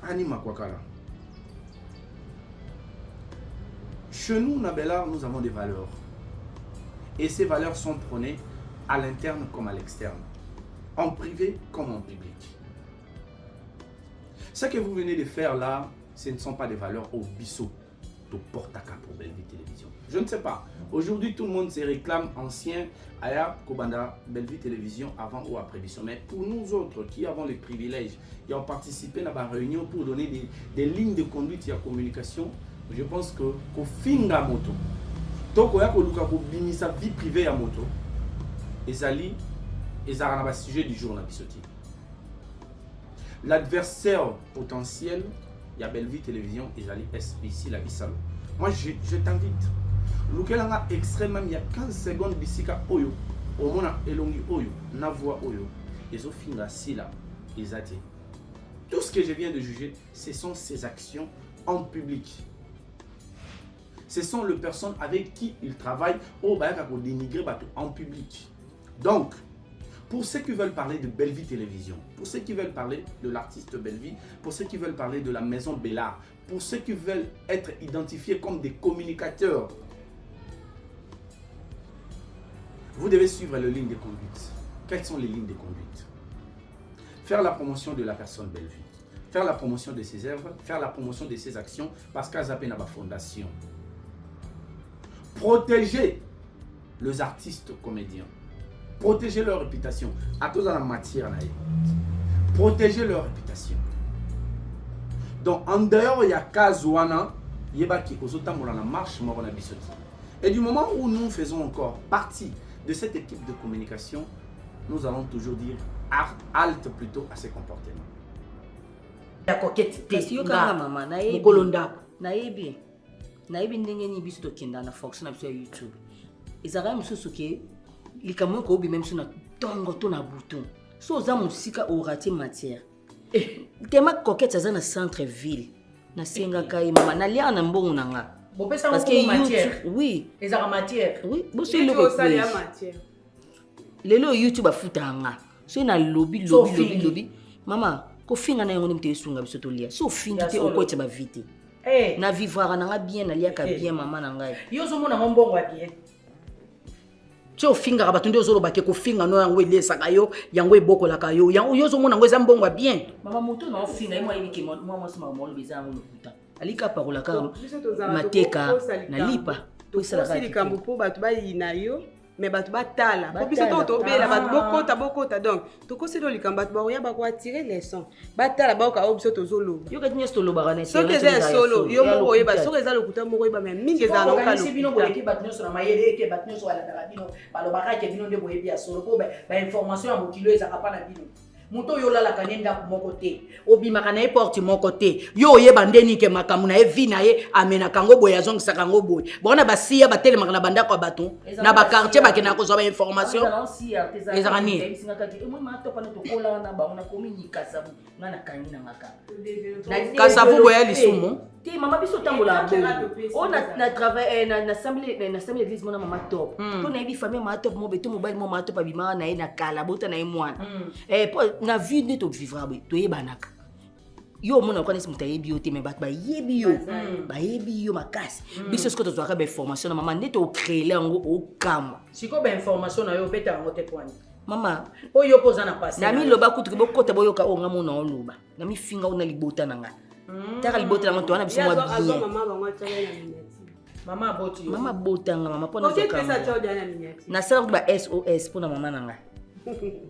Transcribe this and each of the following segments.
Anima Kwakala. Chez nous, Nabella, nous avons des valeurs. Et ces valeurs sont prônées à l'interne comme à l'externe. En privé comme en public. Ce que vous venez de faire là, ce ne sont pas des valeurs au biseau de portaka pour Bellevue Télévision. Je ne sais pas. Aujourd'hui, tout le monde se réclame ancien Aya Kobanda Bellevue Télévision avant ou après Bissau. Mais pour nous autres qui avons les privilèges et ont participé à la réunion pour donner des lignes de conduite et de communication, je pense que Kofinga Moto, Toko ya Koluka Kobimisa vie privée à Moto, Ezali, Ezarana sujet du jour na Bissoti. L'adversaire potentiel, il y a Bellevue Télévision, Ezali SPC, la Bissalo. Moi, je t'invite. Lukelanga extrêmement, il y a 15 secondes bisika oyo. Omona elongi oyo, na voix oyo. Ezo finga sila, ezati. Tout ce que je viens de juger, ce sont ces actions en public. Ce sont les personnes avec qui il travaille au Bayaka pour dénigrer en public. Donc, pour ceux qui veulent parler de Bellevue Télévision, pour ceux qui veulent parler de l'artiste Bellevue, pour ceux qui veulent parler de la maison Bellard, pour ceux qui veulent être identifiés comme des communicateurs, vous devez suivre les lignes de conduite. Quelles sont les lignes de conduite? Faire la promotion de la personne Bellevue, faire la promotion de ses œuvres, faire la promotion de ses actions, parce qu'elles appellent à la fondation. Protéger les artistes comédiens. Protéger leur réputation. À cause de la matière. Protéger leur réputation. Donc, en dehors, il y a Kazouana, il y a qui la marche Morona Bissoti. Et du moment où nous faisons encore partie de cette équipe de communication, nous allons toujours dire halte plutôt à ces comportements. D'accord, qu'est-ce que maman naebi ndenge ni biso tokenda na fonction na biso ya YouTube ezaka misusu ke likamwe ko obi même so na tongo to na bouton so oza musika orati matière tema coquette aza na centre ville na senga kai mama na lia na mbongo nanga parce que matière oui ezaka matière oui bo so lelo matière lelo YouTube afutanga so na lobby mama ko finga na yango nimte sunga biso to lia so finga te okwetsa ba vite na vivre na bien na liaka bien maman na ngai yo zo mona mbongo wa bien tso finga ba tunde zo bake ko finga no yango ilesaka yo yango ebokolaka yo yo zo mona ngo eza mbongo wa bien mama moto na finga moi yiki moi sima mo lobeza ngo lokuta alika parola ka mateka na lipa to sala likambo po batu ba yina yo mais batu batala po biso to bela batu bokota donc to ko se do likambo batu ba oya ba ko attirer les sons batala ba ka biso to zolo yo ka tinye solo ba na so que c'est solo yo mo oyeba so que za lokuta mo oyeba mais mingi za na ka si bino boye ki batu nyonso na mayele ke batu nyonso wala na bino balo ba ka ke bino nde boye bia solo po ba information ya mokilo ezaka pa na bino muto yo lala kanenda ku moko te obimaka na porte moko te yo oyeba ndeni ke makamu na evi na ye amena kango boye azongisa kango boye bona basiya batelemaka na banda kwa bato na ba quartier bakena ko zoba information ezaka ni kasavu boya lisumu te mama biso tambola on na travail na assemblée d'église mona mama top to na ebi famille mama top mo beto mobile mama top abima na ye na kala bota na ye mwana na vie de to vivre to yebanaka yo mona kwa nesi mutayebi yo te me bat ba yebi yo makasi biso sko to zwa ba information na mama ndeto o créer yango o kama siko ba information na yo beta yango te kwani mama oyo poza na passe na mi loba kutu ke bokota boyoka o nga mona o loba na mi finga ona libota nanga taka libota nanga to wana biso mwa bien mama botanga mama pona na sala ba SOS pona mama nanga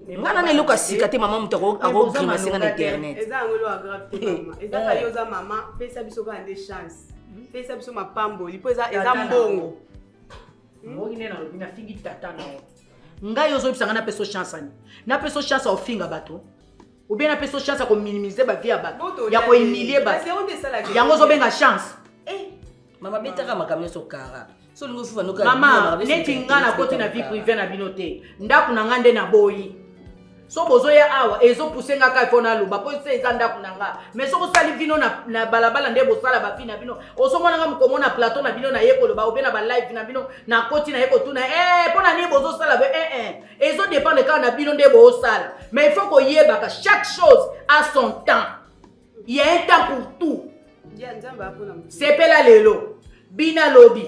ngana ne loka sikate mama mutako ako grima singa na internet eza ngolo agrave te mama eza ka yoza mama pesa biso ka ande chance pesa biso mapambo lipo eza mbongo mo ine na lobina fingi tata na ngai yozo bisanga na peso chance ani na peso chance ofinga bato ou bien na peso chance ko minimiser ba vie ya bato ya ko humilier bato yango zo benga chance mama betaka makamyo so kara so lingo fuva noka mama neti ngana kote na vie privée na binote ndaku na ngande na boyi so bozo ya awa ezo pousser nga ka fona luba po se eza ndaku na nga mais so ko sali vino na balabala nde bo sala ba fina bino oso mona nga mkomo na plateau na bino na yeko loba obena ba live na bino na koti na yeko tuna pona ni bozo sala ezo dépend de quand na bino nde bo sala mais il faut ko yeba ka chaque chose a son temps Il y a un temps pour tout. Sepela lelo. Bina lobby.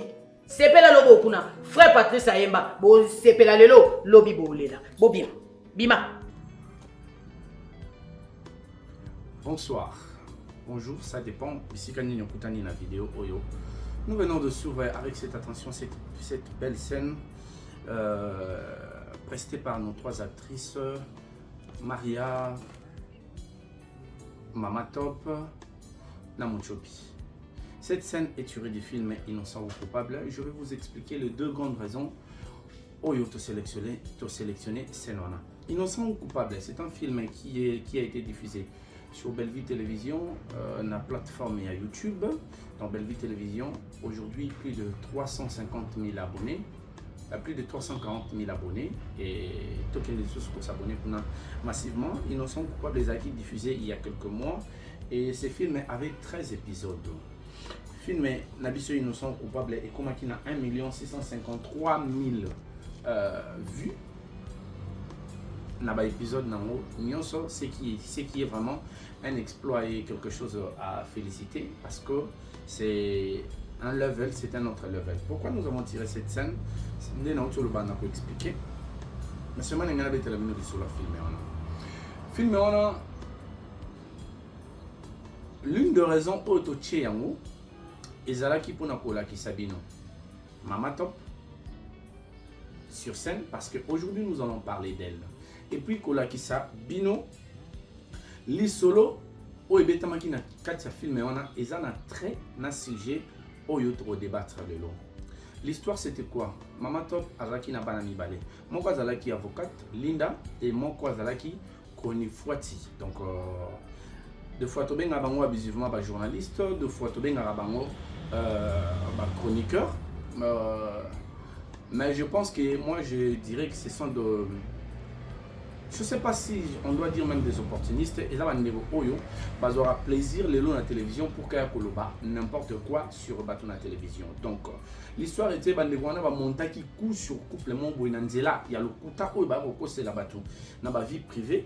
Sepela lobo kuna. Frère Patrice Ayemba. Bo sepela lelo. Lobby bolela. Bo bien. Bima. Bonsoir. Bonjour, ça dépend. Ici, quand nous écoutons la vidéo, Oyo. Nous venons de s'ouvrir avec cette attention, cette belle scène prestée par nos 3 actrices, Maria, Mama Top, Namuchopi. Cette scène est tirée du film Innocent ou coupable. Je vais vous expliquer les 2 grandes raisons Oyo to sélectionner Senwana. Innocent ou coupable, c'est un film qui a été diffusé sur Bellevue Télévision, la plateforme à YouTube. Dans Bellevue Télévision, aujourd'hui plus de 350 000 abonnés, plus de 340 000 abonnés, et token des sources pour s'abonner massivement. Innocent ou coupable les a été diffusés il y a quelques mois, et ce film avait 13 épisodes. Le film Nabiso Innocent ou coupable et comme il a 1 653 000 vues. Naba épisode nango nyonso, ce qui est vraiment un exploit et quelque chose à féliciter parce que c'est un level, c'est un autre level. Pourquoi nous avons tiré cette scène? C'est une le bande pour expliquer. Mais seulement il y a des télévisions sur le film. L'une des raisons auto yango ezala ki pona kola ki Sabino Mama Top sur scène parce que aujourd'hui nous allons parler d'elle. Et puis Kolakisa Bino li solo o ebetamaki na kati ya film wana eza na très na sujet oyo to débattre lelo. L'histoire c'était quoi? Mama Top azalaki na bana mibale. Moko azalaki avocate Linda et moko azalaki Koni Fwati. Donc deux fois to benga bango abusivement ba journaliste, deux fois to benga bango ba chroniqueur. Mais je pense que moi je dirais que ce sont de je ne sais pas si on doit dire même des opportunistes et là on oyo aura plaisir les lots à la télévision pour qu'il y n'importe quoi sur bateau la télévision. Donc l'histoire était on va monter qui coup sur couple mon boinanzela il y a le kuta oyo ba ko c'est la bateau na ba vie privée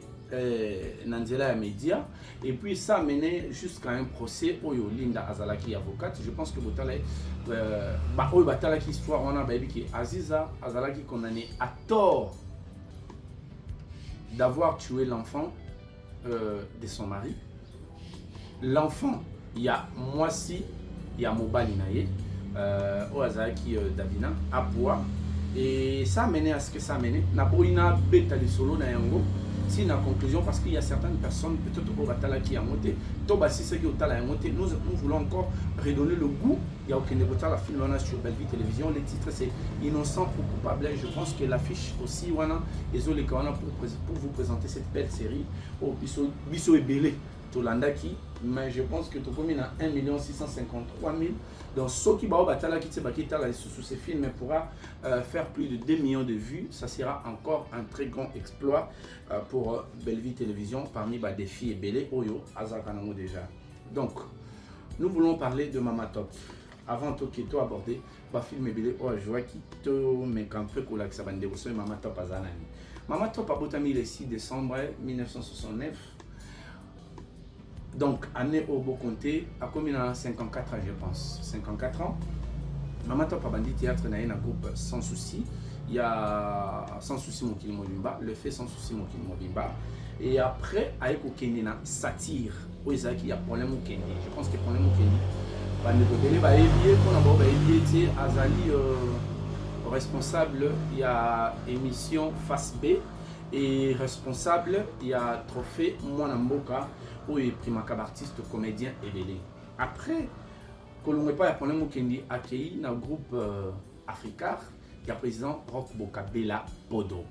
nanzela ya média et puis ça a mené jusqu'à un procès oyo Linda Azalaki avocate. Je pense que botala ba oyo batala qui histoire on a ba ki Aziza Azalaki condamné à tort d'avoir tué l'enfant de son mari. L'enfant, il y a Moisi, il y a Mobali Naye, Oazaki Davina, Apoua. Et ça a mené à ce que ça a mené. Naboina Betali Solo Nayango. C'est une conclusion parce qu'il y a certaines personnes, peut-être au Batala qui a monté, Tobassi qui a monté. Nous voulons encore redonner le goût. Il y a aucun débat la film on a sur Bellevue Télévision. Le titre c'est Innocent ou coupable. Je pense que l'affiche aussi wana les pour vous présenter cette belle série au Bisso et Belé Tolandaki. Mais je pense que tout comme il a 1 653 000. Donc ceux qui bao batala qui sous ces films pourra faire plus de 2 millions de vues. Ça sera encore un très grand exploit pour Bellevue Télévision parmi les défis et Belé Oyo Azakanamo déjà. Donc nous voulons parler de Mama Top. Avant tout que aborder le film Belé Oyo je vois qui te met un peu que ça va négocier Mama Top Azanani. Mama Top a botami le 6 décembre 1969. Donc, année au beau compté, à combien à 54 ans, je pense. 54 ans. Mama Top a bandi théâtre dans un groupe Sans Souci. Il y a Sans Souci Mokili Mobimba, le fait Sans Souci Mokili Mobimba. Et après, avec Okendina, Satire. Où il y a problème au Kendi. Je pense que problème au Kendi. Bandi Kodele, bah, évier, pour d'abord, bah, évier, Azali, responsable, il y a émission Face B. Et responsable, il y a trophée Mwanamboka. Où il est primaka artiste, comédien et belé. Après, Colombe pas a problème Kendi accueilli dans le groupe Africar, qui a président Rock Boka Bella Podo.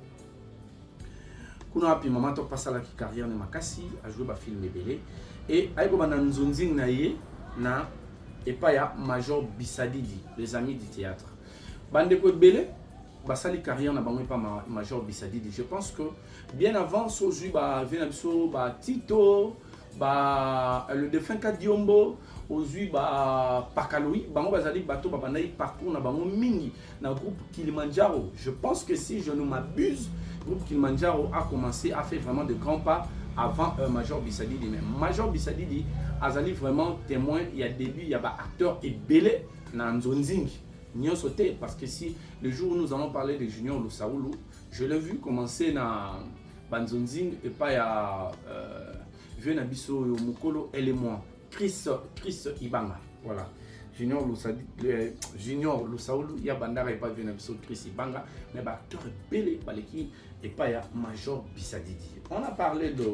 Kuna api Mama Top passe à la carrière de Makasi, a joué ba film belé et aiko bana nzonzing na ye na et pas ya Major Bissadidi, les amis du théâtre. Bande ko belé basali carrière na bango pas Major Bissadidi. Je pense que bien avant soju ba Venabso ba Tito le défunt Kadiombo ozui ba Pakaloui bango bazali bato babandai parcours na bango mingi na groupe Kilimanjaro. Je pense que si je ne m'abuse, le groupe Kilimanjaro a commencé à faire vraiment de grands pas avant Major Bissadidi. Mais Major Bissadidi, azali vraiment témoin, il y a début, il y a des acteurs et belé dans Nzonzing. Parce que si le jour où nous allons parler de Junior Lusaoulou, je l'ai vu commencer dans Banzonzing et pas à Vieux Nabiso Mukolo, elle et moi. Chris Ibanga. Voilà. Junior Lusaoulou, il y a Bandara et pas Vieux Nabiso Chris Ibanga, mais l'acteur est belé, et pas à Major Bissadidi. On a parlé de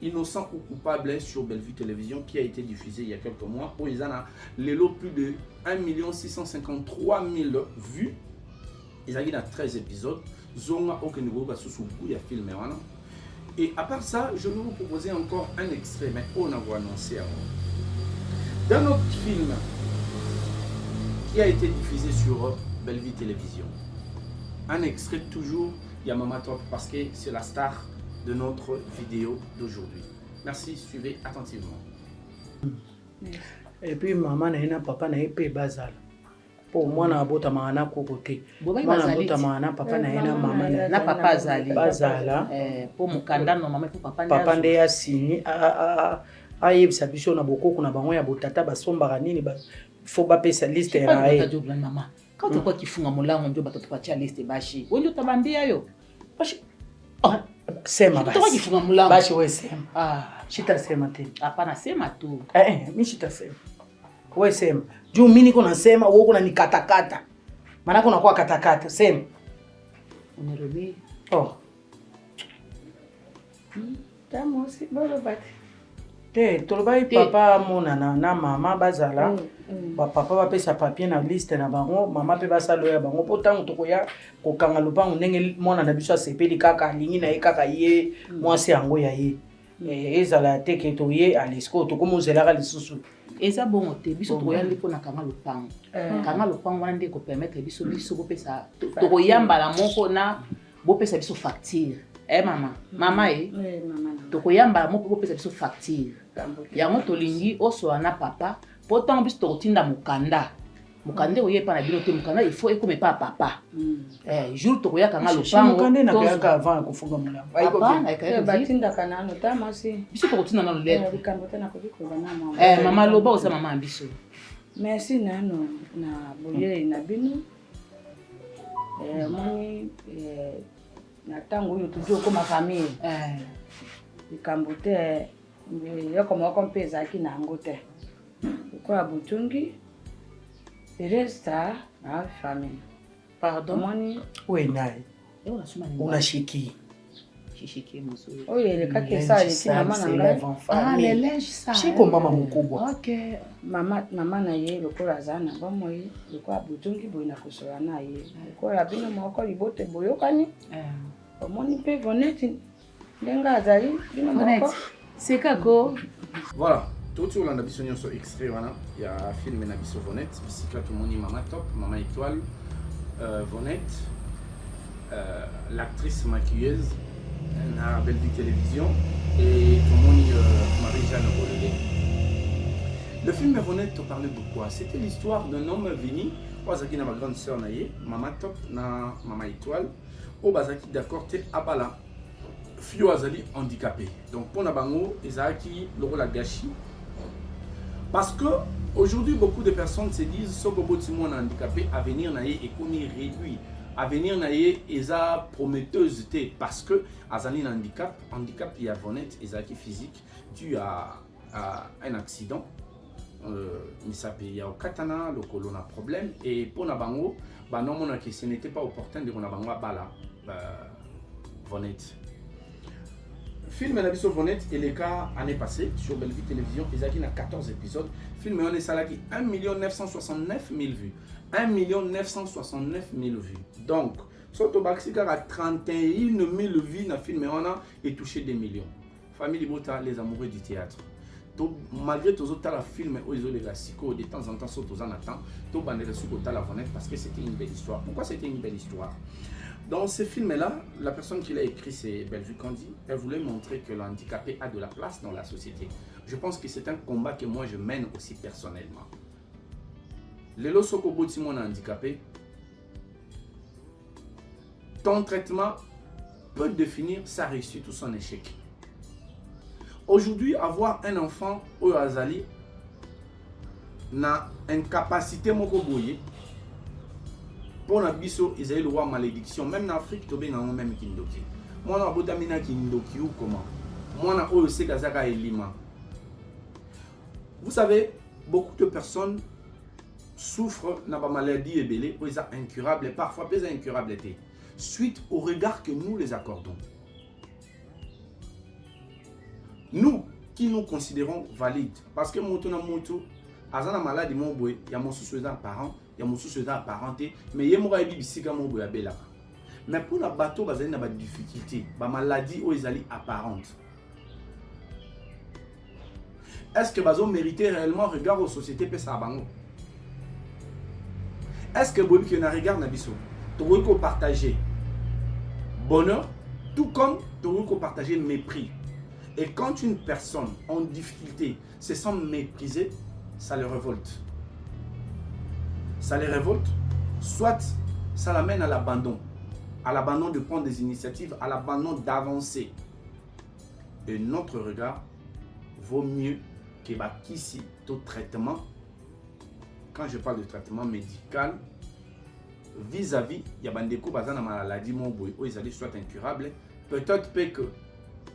Innocent ou coupable sur Bellevue Télévision qui a été diffusé il y a quelques mois. Où ils en ont l'élo plus de 1 653 000 vues. Ils ont eu 13 épisodes. Zonga aucun niveau sous goût, il y a filmé. Et à part ça, je vais vous proposer encore un extrait, mais on a annoncé avant. Dans notre film qui a été diffusé sur Bellevue Télévision, un extrait toujours Yamama Top parce que c'est la star de notre vidéo d'aujourd'hui. Merci, suivez attentivement. Et puis maman na papa na épée bazal. Pour moi na bota mana kokote. Moi na bota mana papa na maman na papa azali. Bazala. Pour mukanda no maman pour papa. Papa nde ya sini a yebisa biso na bokoko na bango ya botata basombaka nini ba faut ba pesa liste ya ai. Maman. Quand tu crois qu'il faut ngamola ndio bato patia liste bashi. Wewe utabambia yo. Bashi. Sema basi. Toka kifunga mulango. Bashi we sema. Shita sema tena. Hapana sema tu. Mimi shita sema. We sema. Juu mimi niko nasema wewe kuna nikatakata. Maana kuna kwa katakata. Sema. Unirudia. Tamo si bolo bati. Tolobai papa mona na mama bazala. Ba papa ba pesa papier na liste na bango, mama pe basalo ya bango potango tokoya kokanga lupango ndenge mona na biso sepeli kaka lingi na ye kaka ye mwasi yango ya ye. Ezala teke to ye alesko to komo zelaka lisusu. Eza bon te biso tokoya lipo na kanga lupango. Kanga lupango wana ndeko permettre biso bo pesa tokoyamba la moko na bo pesa biso facture. Mama. Mama mama. Tokoyamba la moko bo pesa biso facture. Yango tolingi oso na papa. Pourtant, bis totinda mukanda. Mukande oye pa na bino te mukanda il faut ekome pa papa. Jour to koya kanga lopango. Mukande na kaka avant kufunga mulango. Papa na kaka batinda kana no tama si. Biso to kotinda na lolete. Bikambote na kodiko na mama. Mama loba osa mama biso. Merci nano na boye na bino. Moni na tango yo toujours comme ma famille. Bikambote yo comme pesa ki na ngote. Kwa butungi resta na famille. Pardon Moni we naye. Unashiki. Shishiki mzuri. Ile kake saa yiki mama na ngai. Le linge ça. Shiko mama mkubwa. Okay. Mama na ye lokola zana bomo ye lokwa butungi boina kusola na ye. Lokola bino moko libote boyokani. Moni pe voneti ndenga azali bino moko. C'est kako. Voilà. Tout sur la biso nyonso extrait wana ya film na biso Vonette bisika tout moni Mama Top, Mama Étoile, Vonette, l'actrice maquilleuse na Bellevue Télévision et tout moni Marie-Jeanne Bolele. Le film Vonette parlait de quoi? C'était l'histoire d'un homme venu Wazaki na ma grande sœur naye, Mama Top na Mama Étoile, au bazaki d'accord te abala. Fio azali handicapé. Donc pour Nabango, ezaki loko la gâchis. Parce que aujourd'hui beaucoup de personnes se disent ce que Botimon handicapé avenir naie est commis réduit. Avenir naie eza prometteuse té parce que azali handicap il y a Vonette ezaki physique dû à un accident. Il s'appelle ya au katana le colon a problème et pour Nabango bah non mon que ce n'était pas opportun de Nabango bala Vonette. Film na biso Vonette et les cas année passée sur Bellevue Télévision, ils ont 14 épisodes. Film on est salaki 1 969 000 vues. 1 969 000 vues. Donc, Soto Baxika a 31 000 vues dans film on a et touché des millions. Famille Bota, les amoureux du théâtre. Malgré tous autres la film où ils ont les classiques, de temps en temps Soto en attend, tout bandé sous la Vonette parce que c'était une belle histoire. Pourquoi c'était une belle histoire? Dans ce film-là, la personne qui l'a écrit, c'est Bellevue Kandi. Elle voulait montrer que l'handicapé a de la place dans la société. Je pense que c'est un combat que moi je mène aussi personnellement. Lelo Soko Botimon handicapé, ton traitement peut définir sa réussite ou son échec. Aujourd'hui, avoir un enfant au Azali na incapacité moko boye pour na biso ils le roi malédiction. Même en Afrique, tu as même kindoki. Moi, na botamina kindoki ou comment? Moi, na oyo se kazaka elima. Vous savez, beaucoup de personnes souffrent de maladie ébélée, ou incurables, et parfois plus incurables, suite au regard que nous les accordons. Nous, qui nous considérons valides, parce que moto na moto, azana maladie mon boy, il y a mon sous-soudant parent, il y a mon sous-soudant apparenté, mais il y a mon bisika mon boy abela. Mais pour la bateau, il y a des difficultés, la maladie ou les apparentes. Est-ce que Bazo méritait réellement regard aux sociétés Pessabango? Est-ce que Bobi qui n'a regard Nabiso? Tu veux partager bonheur, tout comme tu veux partager mépris. Et quand une personne en difficulté se sent méprisée, ça le révolte. Ça les révolte, soit ça l'amène à l'abandon de prendre des initiatives, à l'abandon d'avancer. Et notre regard vaut mieux que ici tout traitement. Quand je parle de traitement médical, vis-à-vis, il y a des coups de maladie, ils allaient soit incurables, peut-être que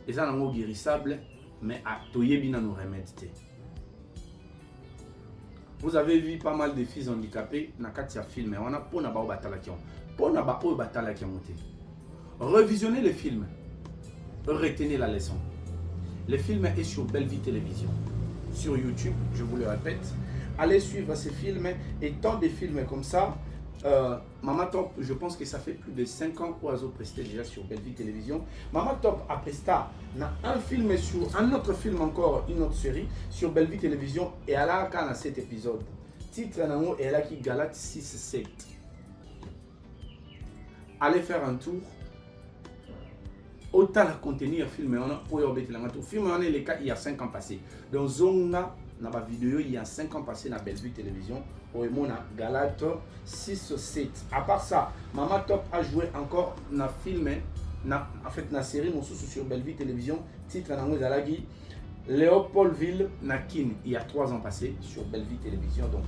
ils sont guérissables, mais à toyebina nous remèdes. Vous avez vu pas mal de filles handicapées dans le film, on a pour na ba batalakion, pour na ba o batalakion monté. Revisionnez le film, retenez la leçon. Le film est sur Belle Vie Télévision, sur YouTube, je vous le répète. Allez suivre ces films et tant de films comme ça. Maman Top, je pense que ça fait plus de 5 ans qu'Oiseau prestait déjà sur Belle Vie Télévision. Maman Top a presté un film sur un autre film encore, une autre série sur Belle Vie Télévision et elle a quand 7 épisodes. Titre nango et elle a qui Galate 6-7. Allez faire un tour. Autant la contenir film on a pour y film on est les cas il y a 5 ans passés. Dans Zonga dans ma vidéo il y a 5 ans passé dans Belle Vie Télévision. On a Galate 6-7. À part ça, Maman Top a joué encore dans film, en fait dans série sur Belle Vie Télévision. Titre nango Zalagi Léopoldville Nakin il y a 3 ans passé sur Belle Vie Télévision. Donc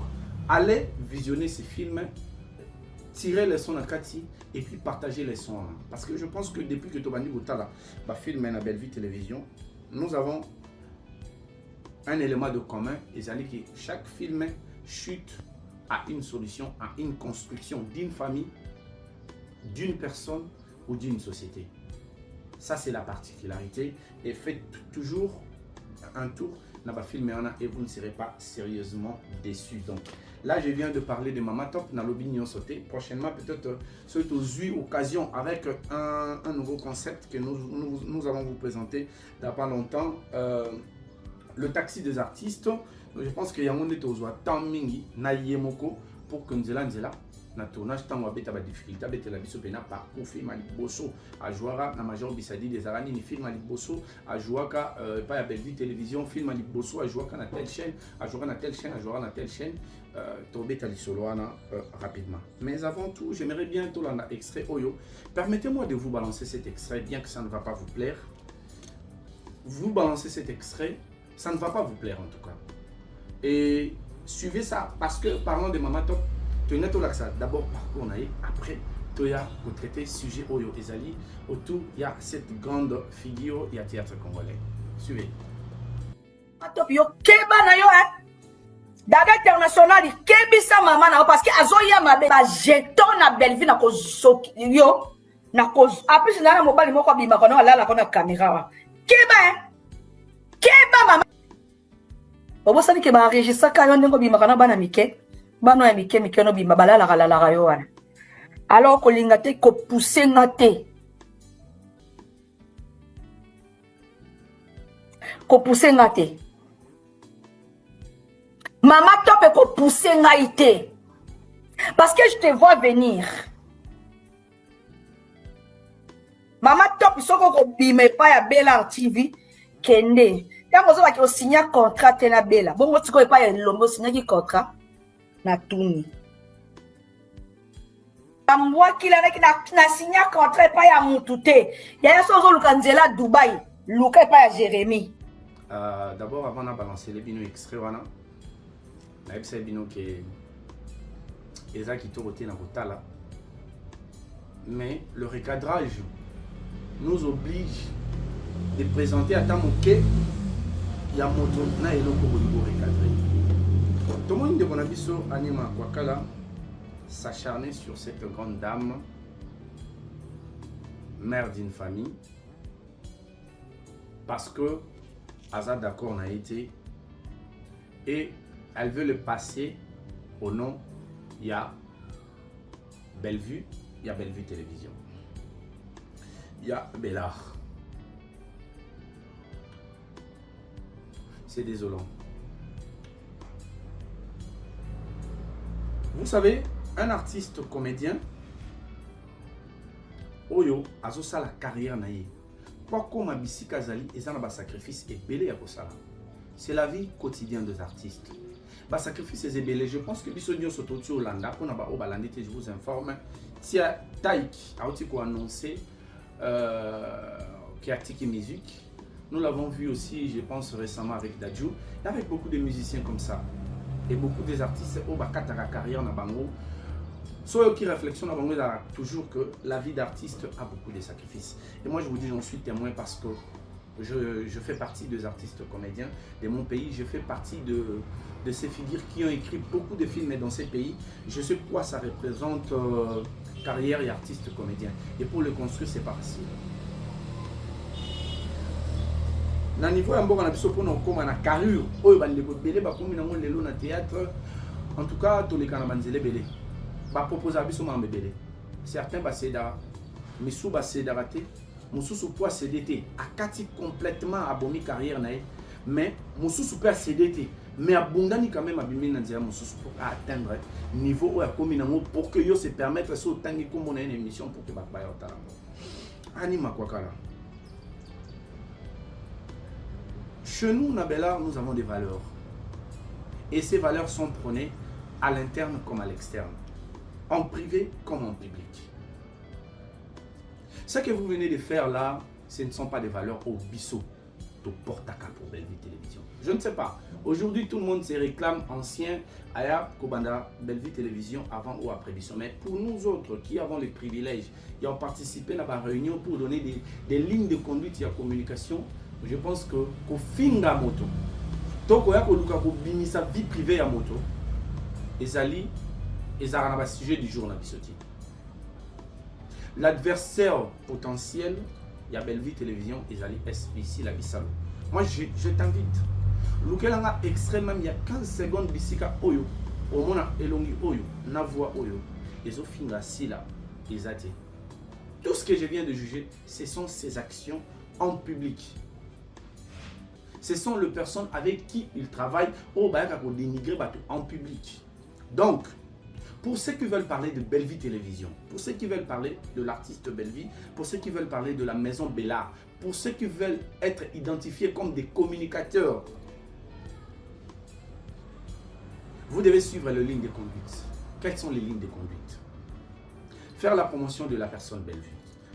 allez visionner ces films, tirer les sons à Kati et puis partager les sons. Parce que je pense que depuis que Tobani Boutala va filmer dans Belle Vie Télévision, nous avons un élément de commun, et c'est que chaque film chute à une solution, à une construction d'une famille, d'une personne ou d'une société. Ça, c'est la particularité. Et faites toujours un tour dans le film et vous ne serez pas sérieusement déçus. Donc là, je viens de parler de Maman Top dans l'opinion sauté. Prochainement, peut-être, c'est aux occasion avec un nouveau concept que nous allons vous présenter dans pas longtemps. Le taxi des artistes. Je pense qu'il y a un monde qui a tant mingi na yemoko pour que nous là na tournage tant wabeta ba difficulté beta la biso pena par film ali bosso a jouera na major bisadi des arani ni film ali bosso a jouaka pas ya Belle Vie Télévision film ali bosso a jouaka na telle chaîne a jouera na telle chaîne a jouera na telle chaîne to beta li soloana rapidement. Mais avant tout, j'aimerais bien tout l'an extrait Oyo. Permettez-moi de vous balancer cet extrait bien que ça ne va pas vous plaire. Vous balancez cet extrait, ça ne va pas vous plaire en tout cas. Et suivez ça parce que parlant de Maman Top, tu as tout l'accès. D'abord parcours naïe, après tu as traité sujet Oyo Ezali. Autour il y a cette grande figure, il y a théâtre congolais. Suivez. Maman Top yo keba na yo Daga international kebisa mama na parce que azoya mabe ba jeton na Belle Vie na ko yo na ko après na mobali moko bima kono ala kona caméra wa. Keba mama obosani ke ba registre ka yo ndengo bima kana bana mike bano ya mike no bima balala kala yo wana alors ko linga te ko pousser ngate Maman Top ko pousser ngaite parce que je te vois venir. Maman Top soko ko bima pa ya Bella TV kende tango zo ba ki signer contrat na Bella bongo tiko pa ya lombo signer ki contrat na tuni amwa kila na signer contrat pa ya mutute ya so zo luka nzela Dubai luka pa ya Jérémy D'abord, avant de balancer les bino extraits, les bino qui est qui tournoient dans le là. Mais le recadrage nous oblige de présenter à Tamoké, il y a moto na eloko bolingo recadré. Tout le monde de Bonabiso Anima Kwakala s'acharner sur cette grande dame, mère d'une famille, parce que Azad d'accord n'a été et elle veut le passer au nom, il y a Bellevue, il y a Bellevue Télévision, il y a Bellard. C'est désolant. Vous savez, un artiste comédien, Oyo, Azosa la carrière naïe. Pourquoi ma bisika zali et ça n'a pas sacrifice et belé à ça. C'est la vie quotidienne des artistes. Bah sacrifice et belé. Je pense que bisogno sototu Hollanda pour n'a pas au balandité. Je vous informe. Tia Taïk a aussi annoncé qui a Tiki Musique. Nous l'avons vu aussi, je pense récemment avec Dadju, et avec beaucoup de musiciens comme ça et beaucoup des artistes au bakatara carrière na bango. Soit qui réflexion na bango toujours que la vie d'artiste a beaucoup de sacrifices. Et moi je vous dis, j'en suis témoin parce que je fais partie des artistes comédiens de mon pays. Je fais partie de ces figures qui ont écrit beaucoup de films dans ces pays. Je sais quoi ça représente carrière et artiste comédien. Et pour le construire, c'est pas facile. Na niveau ya mboka na biso pona okoma na carrure oyo bandeko belé bakomi na mo lelo na théâtre, en tout cas toleka na banzele belé ba proposer biso mambe belé. Certains ba cédara misu ba cédara te mususu po cédé akati complètement abomi carrière na ye, mais mususu pe cédé te mais abondani quand même abimi na nzela mususu pour atteindre niveau oyo akomi na mo pour que yo se permettre so tangi ko mona une émission pour que ba ba yota anima kwa kala. Chez nous, Nabella, nous avons des valeurs. Et ces valeurs sont prônées à l'interne comme à l'externe. En privé comme en public. Ce que vous venez de faire là, ce ne sont pas des valeurs au biseau de portaka pour Bellevue Télévision. Je ne sais pas. Aujourd'hui, tout le monde se réclame ancien Aya Kobanda Bellevue Télévision avant ou après biseau. Mais pour nous autres qui avons les privilèges et ont participé à la réunion pour donner des lignes de conduite et de communication, je pense que au fin de moto, toko ya ko luka ko bimisa vie privée à moto, ezali ezara na sujet du jour na bisoti. L'adversaire potentiel, il y a Bellevue Télévision, ezali SBC la bisalo. Moi je t'invite. Lukelanga extrêmement il y a 15 secondes bisika oyo, au mona elongi oyo, na voix oyo, ezo finga sila ezate. Tout ce que je viens de juger, ce sont ces actions en public. Ce sont les personnes avec qui ils travaillent au Bayaka pour dénigrer en public. Donc, pour ceux qui veulent parler de Bellevue Télévision, pour ceux qui veulent parler de l'artiste Bellevue, pour ceux qui veulent parler de la maison Bellard, pour ceux qui veulent être identifiés comme des communicateurs, vous devez suivre les lignes de conduite. Quelles sont les lignes de conduite? Faire la promotion de la personne Bellevue,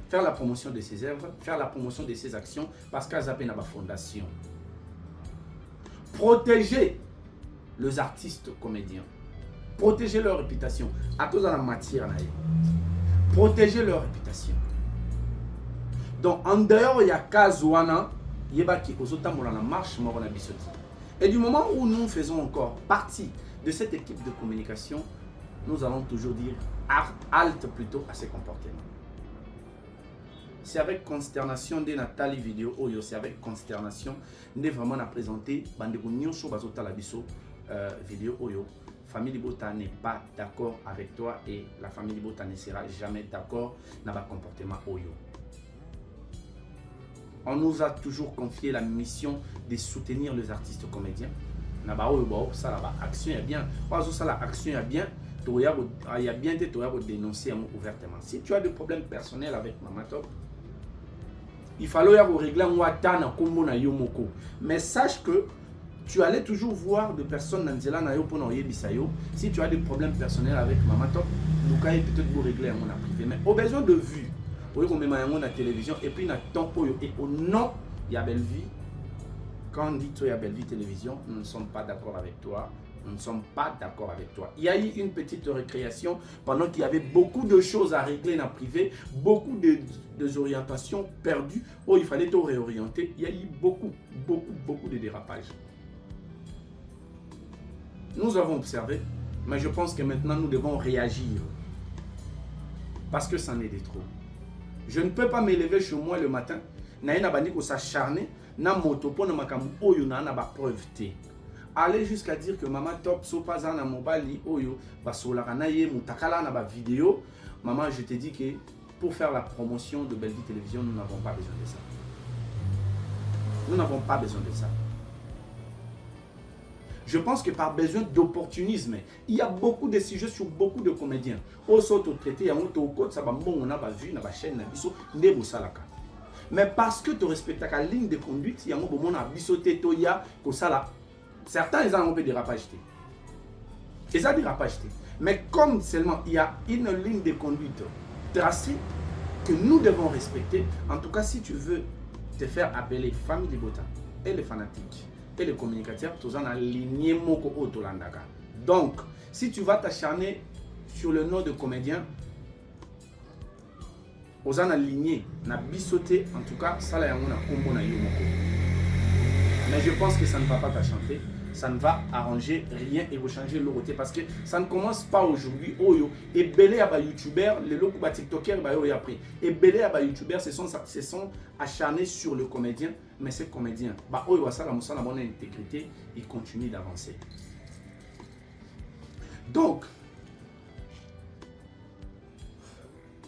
faire la promotion de ses œuvres, faire la promotion de ses actions, parce qu'elles appellent la fondation. Protéger les artistes comédiens, protéger leur réputation à cause de la matière, protéger leur réputation. Donc en dehors il y a Kazouana, Yebaki Ozotambola la marche Morona Bisoti. Et du moment où nous faisons encore partie de cette équipe de communication, nous allons toujours dire halte plutôt à ces comportements. C'est avec consternation de Nathalie vidéo Oyo, c'est avec consternation de vraiment à présenter Bandeko Nyonso Bazota la biso vidéo Oyo. Famille Libota n'est pas d'accord avec toi et la famille Libota ne sera jamais d'accord dans le comportement Oyo. On nous a toujours confié la mission de soutenir les artistes comédiens. Naba Oyo ba ça là action est bien. Ozo ça la action est bien. Il y a bien des de dénoncer ouvertement. Si tu as des problèmes personnels avec Mama Top, il fallait régler un watana comme na yomoko. Mais sache que tu allais toujours voir des personnes dans Nzela na yo pour na yebisayo. Si tu as des problèmes personnels avec Mama Top, nous allons peut-être vous régler en privé. Mais au besoin de vue, au lieu qu'on met la télévision et puis na temps et au nom il y a Bellevue quand on dit toi, il y a Bellevue Télévision, nous ne sommes pas d'accord avec toi. Nous ne sommes pas d'accord avec toi. Il y a eu une petite récréation pendant qu'il y avait beaucoup de choses à régler dans le privé, beaucoup de orientations perdues. Oh, il fallait tout réorienter. Il y a eu beaucoup de dérapages. Nous avons observé, mais je pense que maintenant nous devons réagir. Parce que ça en est de trop. Je ne peux pas m'élever chez moi le matin, naïna bandi ko s'acharner, na moto pour na makamu oyo na ba preuve té. Aller jusqu'à dire que maman top so pas na mobali oyo ba solaka na ye mutakala na ba vidéo. Maman, je te dis que pour faire la promotion de Bellevue Télévision, nous n'avons pas besoin de ça. Nous n'avons pas besoin de ça. Je pense que par besoin d'opportunisme, il y a beaucoup de sujets sur beaucoup de comédiens. Au sauto traité, il y a un code, ça va bon, on a vu, on a chaîne, on a biso, nebo salaka. Mais parce que tu respectes ta ligne de conduite, il y a un bon, on a biso tetoya, ko sala. Certains, ils ont un peu dérapage. Ils ont dérapage. Mais comme seulement il y a une ligne de conduite tracée que nous devons respecter, en tout cas, si tu veux te faire appeler famille de Bota et les fanatiques et les communicateurs, tu en aligné moko otolandaka. Donc, si tu vas t'acharner sur le nom de comédien, aux en aligné, na bisoté, en tout cas, ça là, on a combo na yomoko. Mais je pense que ça ne va pas t'achanter. Ça ne va arranger rien et vous changer le côté parce que ça ne commence pas aujourd'hui. Oyo et belé à youtubeurs, les locaux tiktokers bah yo après. Et belé à youtubeurs se sont acharnés sur le comédien, mais ces comédiens bah oyo ça la moussa la bonne intégrité, ils continuent d'avancer. Donc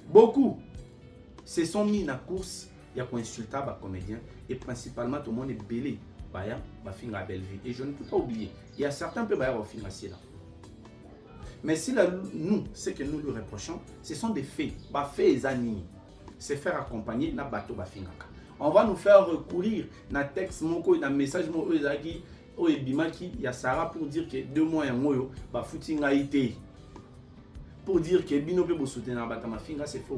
beaucoup se sont mis dans la course, il y a quoi insulter les comédiens et principalement tout le monde est belé. Baya, Bafinga à Bellevue. Et je ne peux pas oublier, il y a certains peu Baya Bafinga là. Mais si là, nous, ce que nous lui reprochons, ce sont des faits. Faits et amis. C'est faire accompagner na bateau Bafinga. On va nous faire recourir na texte moko, na message moko ezaki, o ebimaki, il y a Sarah pour dire que 2 mois en moyo, ba footinga ité. Pour dire que bino pe bo soutenir bata Mafinga, c'est faux.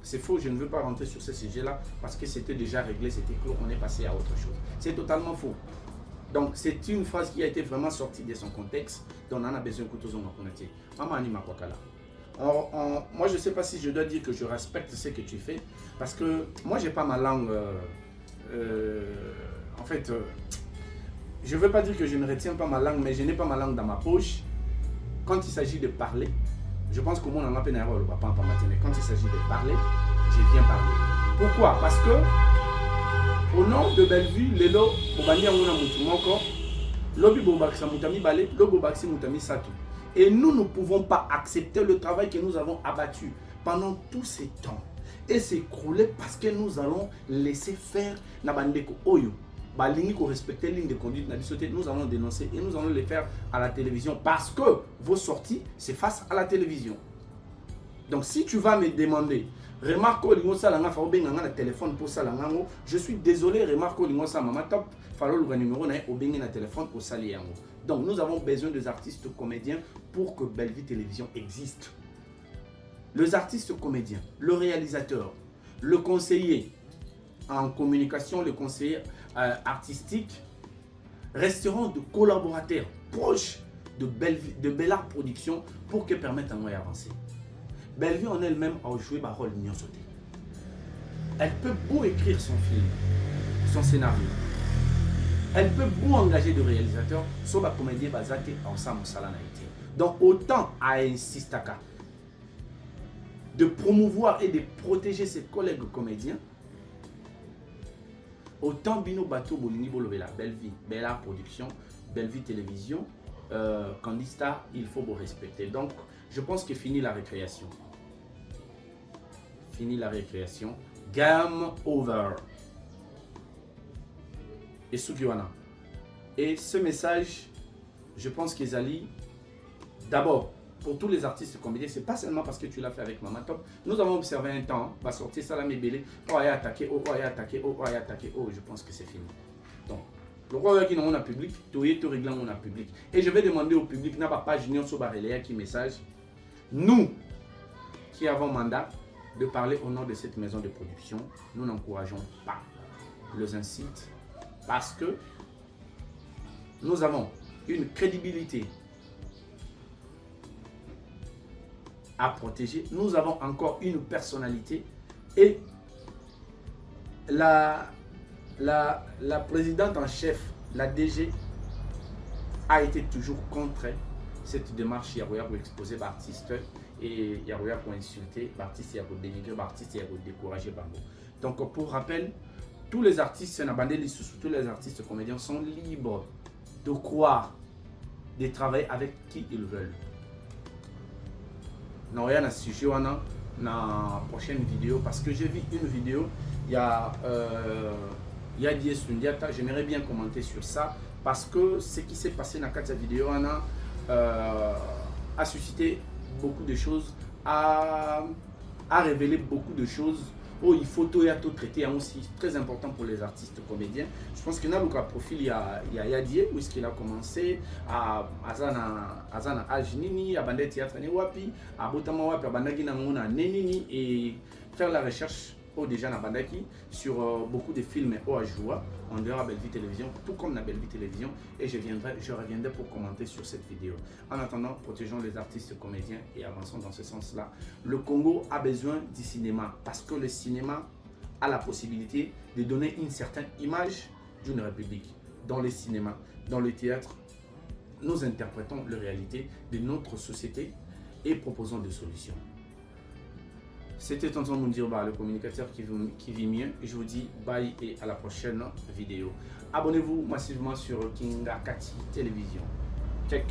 C'est faux, je ne veux pas rentrer sur ce sujet-là parce que c'était déjà réglé, c'était clos, on est passé à autre chose. C'est totalement faux. Donc, c'est une phrase qui a été vraiment sortie de son contexte, dont on a besoin que tous on connaisse. Maman anima kwakala. Moi, je ne sais pas si je dois dire que je respecte ce que tu fais parce que moi, j'ai pas ma langue. En fait, je ne veux pas dire que je ne retiens pas ma langue, mais je n'ai pas ma langue dans ma poche. Quand il s'agit de parler, je pense que moi, on a peine à le papa en mais quand il s'agit de parler, je viens parler. Pourquoi? Parce que au nom de Bellevue, les lots, et nous ne pouvons pas accepter le travail que nous avons abattu pendant tous ces temps et s'écrouler parce que nous allons laisser faire Nabandeko Oyo. Balingi ko respecter ligne de conduite, nous allons dénoncer et nous allons les faire à la télévision parce que vos sorties, c'est face à la télévision. Donc si tu vas me demander, remarque le téléphone pour ça, je suis désolé, remarque maman top, fallo le numéro na téléphone au sali. Donc nous avons besoin des artistes comédiens pour que Bellevue Télévision existe. Les artistes comédiens, le réalisateur, le conseiller en communication, le conseiller artistique resteront de collaborateurs proches de Bellart Production pour que permettre à moi d'avancer. Bellevue en elle-même a joué un rôle mignon sauté. Elle peut beau écrire son film, son scénario. Elle peut beau engager de réalisateurs, sauf la comédie basée ensemble au Salanaïté. Donc autant à insister de promouvoir et de protéger ses collègues comédiens. Autant Bino Bateau Bolini Bolovela, Bellevue, Bellart Production, Bellevue Télévision, Candista, il faut vous respecter. Donc, je pense que fini la récréation. Fini la récréation. Game over. Et Sugiwana. Et ce message, je pense qu'Ezali, d'abord, pour tous les artistes comédiens, c'est pas seulement parce que tu l'as fait avec Maman Top. Nous avons observé un temps, va sortir Salamé Bélé, oh, il a attaqué, oh, il a attaqué, oh, il a attaqué, oh, je pense que c'est fini. Donc, le roi qui n'a pas public, tout réglant on a public. Et je vais demander au public, n'a pas page Union Sobareléa qui message, nous qui avons mandat de parler au nom de cette maison de production, nous n'encourageons pas les incites Parce que nous avons une crédibilité à protéger. Nous avons encore une personnalité. Et la présidente en chef, la DG, a été toujours contre cette démarche Yarouya pour exposer l'artiste et Yarouya pour insulter l'artiste, pour dénigrer l'artiste et pour décourager Bango. Donc pour rappel, tous les artistes, tous les artistes comédiens sont libres de croire, de travailler avec qui ils veulent. Nous avons un sujet dans la prochaine vidéo parce que j'ai vu une vidéo, il y a Dieu Sundiata, j'aimerais bien commenter sur ça parce que ce qui s'est passé dans cette vidéo a suscité beaucoup de choses, a révélé beaucoup de choses. Oh, il faut tout traiter aussi, très important pour les artistes comédiens. Je pense que dans le profil, il y a Yadier, où est-ce qu'il a commencé, à Azana Ajnini, à Bandé Théâtre Newapi, à Botamawapi, à Bandagi Namona Nenini, et faire la recherche déjà dans Bandaki sur beaucoup de films au Ajoua, en dehors de Belle-Vie Télévision, tout comme la Belle-Vie Télévision, et je reviendrai pour commenter sur cette vidéo. En attendant, protégeons les artistes comédiens et avançons dans ce sens-là. Le Congo a besoin du cinéma parce que le cinéma a la possibilité de donner une certaine image d'une république. Dans le cinéma, dans le théâtre, nous interprétons la réalité de notre société et proposons des solutions. C'était Tonton Moundirba, le communicateur qui vit mieux. Je vous dis bye et à la prochaine vidéo. Abonnez-vous massivement sur Kingakati Télévision. Check.